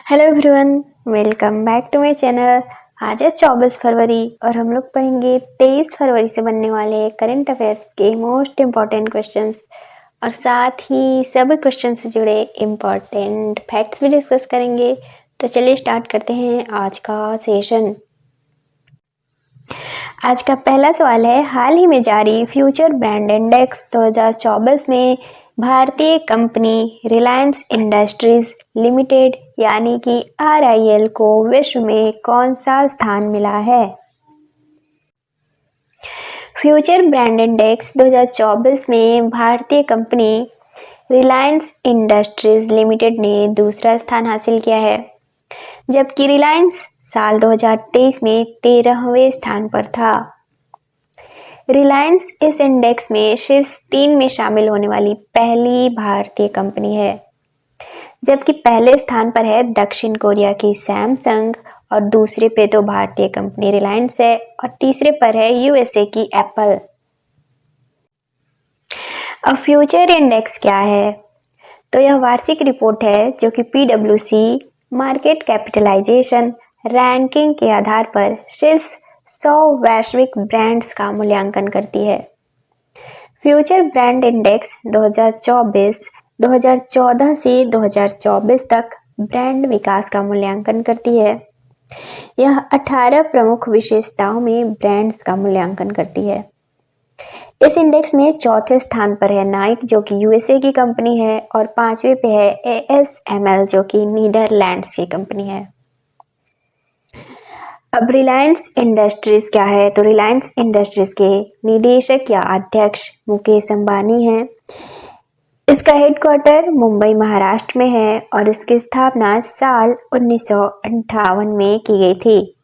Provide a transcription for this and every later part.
Hello everyone, welcome back to my channel. आज है 24 फरवरी और हम लोग पढ़ेंगे 23 फरवरी से बनने वाले करंट अफेयर्स के मोस्ट इम्पॉर्टेंट क्वेश्चंस और साथ ही सभी क्वेश्चन से जुड़े इम्पॉर्टेंट फैक्ट्स भी डिस्कस करेंगे। तो चलिए स्टार्ट करते हैं आज का सेशन। आज का पहला सवाल है, हाल ही में जारी फ्यूचर ब्रांड इंडेक्स 2024 में भारतीय कंपनी रिलायंस इंडस्ट्रीज लिमिटेड यानी कि RIL को विश्व में कौन सा स्थान मिला है? फ्यूचर ब्रांड इंडेक्स 2024 में भारतीय कंपनी रिलायंस इंडस्ट्रीज लिमिटेड ने दूसरा स्थान हासिल किया है, जबकि रिलायंस साल 2023 में 13वें स्थान पर था। रिलायंस इस इंडेक्स में शीर्ष 3 में शामिल होने वाली पहली भारतीय कंपनी है, जबकि पहले स्थान पर है दक्षिण कोरिया की सैमसंग और दूसरे पे तो भारतीय कंपनी रिलायंस है और तीसरे पर है USA की एप्पल। अब फ्यूचर इंडेक्स क्या है? तो यह वार्षिक रिपोर्ट है जो कि PwC मार्केट कैपिटलाइजेशन रैंकिंग के आधार पर शीर्ष 100 वैश्विक ब्रांड्स का मूल्यांकन करती है। फ्यूचर ब्रांड इंडेक्स 2024 2014 से 2024 तक ब्रांड विकास का मूल्यांकन करती है। यह 18 प्रमुख विशेषताओं में ब्रांड्स का मूल्यांकन करती है। इस इंडेक्स में चौथे स्थान पर है नाइक जो कि USA की कंपनी है और 5वें पे है ASML जो कि नीदरलैंड्स की कंपनी है। अब रिलायंस इंडस्ट्रीज क्या है? तो रिलायंस इंडस्ट्रीज के निदेशक या अध्यक्ष मुकेश अंबानी हैं। इसका हेडक्वार्टर मुंबई महाराष्ट्र में है और इसकी स्थापना साल 1958 में की गई थी।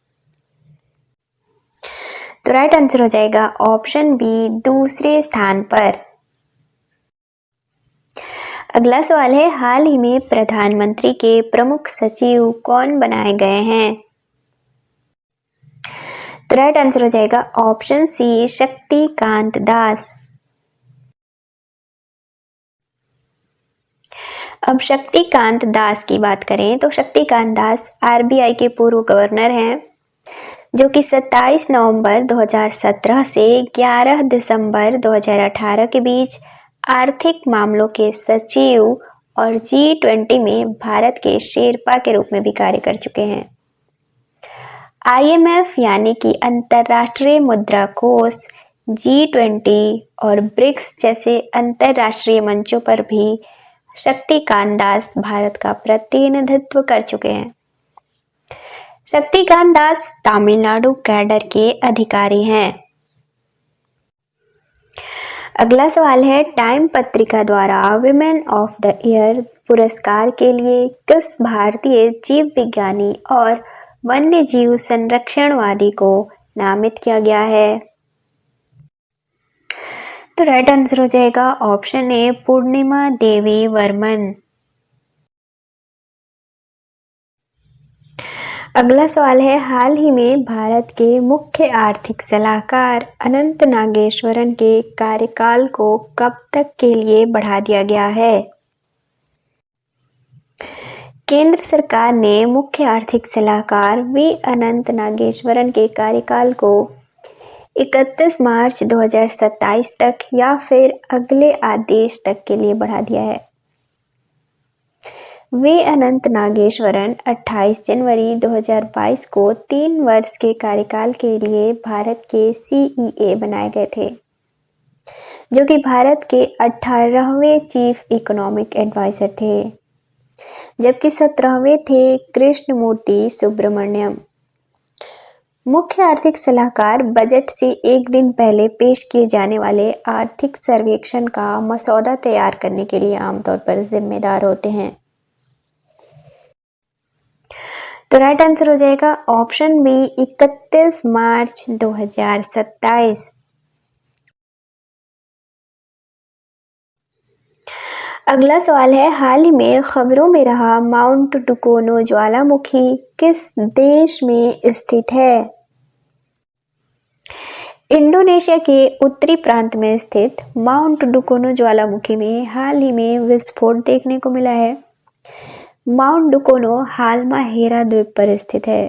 तो राइट आंसर हो जाएगा ऑप्शन बी, दूसरे स्थान पर। अगला सवाल है, हाल ही में प्रधानमंत्री के प्रमुख सचिव कौन बनाए गए हैं? तो राइट आंसर हो जाएगा ऑप्शन सी, शक्तिकांत दास। अब शक्तिकांत दास की बात करें तो शक्तिकांत दास RBI के पूर्व गवर्नर हैं, जो कि 27 नवंबर 2017 से 11 दिसंबर 2018 के बीच आर्थिक मामलों के सचिव और G20 में भारत के शेरपा के रूप में भी कार्य कर चुके हैं। IMF यानी कि अंतर्राष्ट्रीय मुद्रा कोष, G20 और ब्रिक्स जैसे अंतर्राष्ट्रीय मंचों पर भी शक्तिकांत दास भारत का प्रतिनिधित्व कर चुके हैं। शक्तिकांत दास तमिलनाडु कैडर के अधिकारी हैं। अगला सवाल है, टाइम पत्रिका द्वारा विमेन ऑफ द ईयर पुरस्कार के लिए किस भारतीय जीव विज्ञानी और वन्य जीव संरक्षणवादी को नामित किया गया है? तो राइट आंसर हो जाएगा ऑप्शन ए, पूर्णिमा देवी वर्मन। अगला सवाल है, हाल ही में भारत के मुख्य आर्थिक सलाहकार अनंत नागेश्वरन के कार्यकाल को कब तक के लिए बढ़ा दिया गया है? केंद्र सरकार ने मुख्य आर्थिक सलाहकार V अनंत नागेश्वरन के कार्यकाल को 31 मार्च 2027 तक या फिर अगले आदेश तक के लिए बढ़ा दिया है। V अनंत नागेश्वरन 28 जनवरी 2022 को 3 वर्ष के कार्यकाल के लिए भारत के CEA बनाए गए थे, जो कि भारत के 18वें चीफ इकोनॉमिक एडवाइजर थे, जबकि 17वें थे कृष्णमूर्ति सुब्रमण्यम। मुख्य आर्थिक सलाहकार बजट से एक दिन पहले पेश किए जाने वाले आर्थिक सर्वेक्षण का मसौदा तैयार करने के लिए आमतौर पर जिम्मेदार होते हैं। तो राइट आंसर हो जाएगा ऑप्शन बी, 31 मार्च 2027। अगला सवाल है, हाल ही में खबरों में रहा माउंट डुकोनो ज्वालामुखी किस देश में स्थित है? इंडोनेशिया के उत्तरी प्रांत में स्थित माउंट डुकोनो ज्वालामुखी में हाल ही में विस्फोट देखने को मिला है। माउंट डुकोनो हालमाहेरा द्वीप पर स्थित है।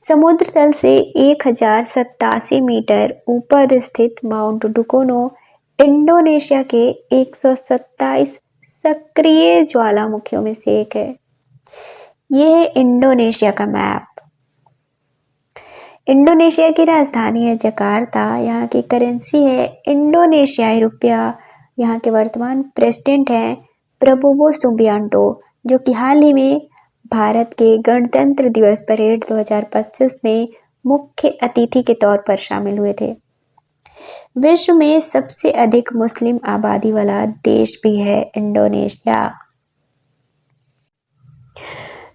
समुद्र तल से 1087 मीटर ऊपर स्थित माउंट डुकोनो इंडोनेशिया के 127 सक्रिय ज्वालामुखियों में से एक है। यह है इंडोनेशिया का मैप। इंडोनेशिया की राजधानी है जकार्ता। यहाँ की करेंसी है इंडोनेशियाई रुपया। यहाँ के वर्तमान प्रेसिडेंट हैं प्रबोवो सुबियांटो, जो कि हाल ही में भारत के गणतंत्र दिवस परेड 2025 में मुख्य अतिथि के तौर पर शामिल हुए थे। विश्व में सबसे अधिक मुस्लिम आबादी वाला देश भी है इंडोनेशिया।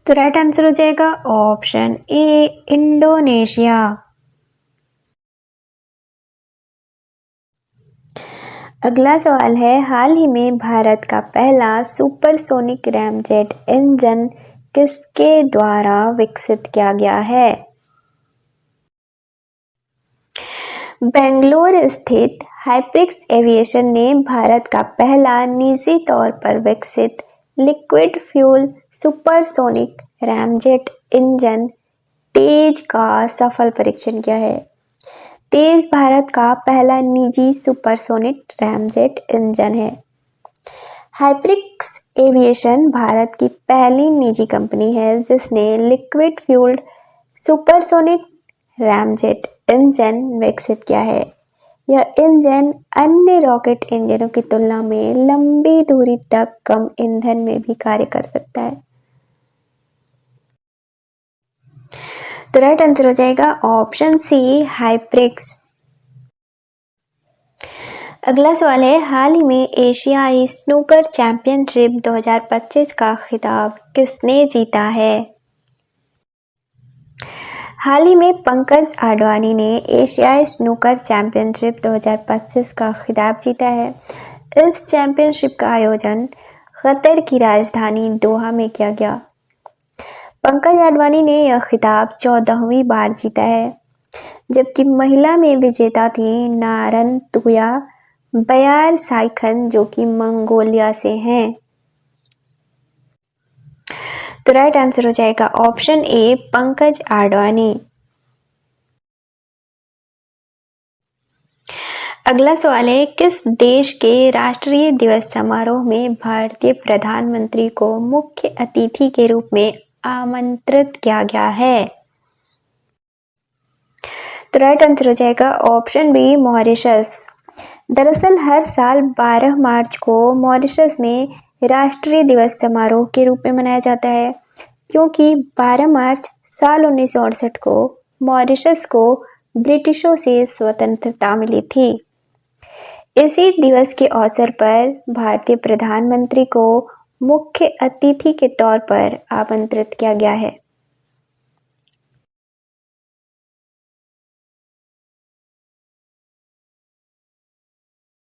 तो राइट आंसर हो जाएगा ऑप्शन ए, इंडोनेशिया। अगला सवाल है, हाल ही में भारत का पहला सुपरसोनिक रैमजेट इंजन किसके द्वारा विकसित किया गया है? बेंगलोर स्थित हाइप्रिक्स एविएशन ने भारत का पहला निजी तौर पर विकसित liquid fuel supersonic ramjet engine तेज का सफल परीक्षण किया है। तेज भारत का पहला निजी सुपरसोनिक रैमजेट इंजन है। हाइप्रिक्स एविएशन भारत की पहली निजी कंपनी है जिसने liquid fuelled supersonic ramjet engine विकसित किया है। यह इंजन अन्य रॉकेट इंजनों की तुलना में लंबी दूरी तक कम ईंधन में भी कार्य कर सकता है। तो राइट आंसर हो जाएगा ऑप्शन सी, हाइप्रिक्स। अगला सवाल है, हाल ही में एशियाई स्नूकर चैंपियनशिप 2025 का खिताब किसने जीता है? हाल ही में पंकज आडवाणी ने एशियाई स्नूकर चैंपियनशिप 2025 का खिताब जीता है। इस चैंपियनशिप का आयोजन कतर की राजधानी दोहा में किया गया। पंकज आडवाणी ने यह खिताब 14वीं बार जीता है, जबकि महिला में विजेता थी नारन तुया बयार साइखन, जो कि मंगोलिया से हैं। तो राइट आंसर हो जाएगा ऑप्शन ए, पंकज आडवाणी। अगला सवाल है, किस देश के राष्ट्रीय दिवस समारोह में भारतीय प्रधानमंत्री को मुख्य अतिथि के रूप में आमंत्रित किया गया है? तो राइट आंसर हो जाएगा ऑप्शन बी, मॉरिशस। दरअसल हर साल 12 मार्च को मॉरिशस में राष्ट्रीय दिवस समारोह के रूप में मनाया जाता है, क्योंकि 12 मार्च साल 1968 को मॉरिशस को ब्रिटिशों से स्वतंत्रता मिली थी। इसी दिवस के अवसर पर भारतीय प्रधानमंत्री को मुख्य अतिथि के तौर पर आमंत्रित किया गया है।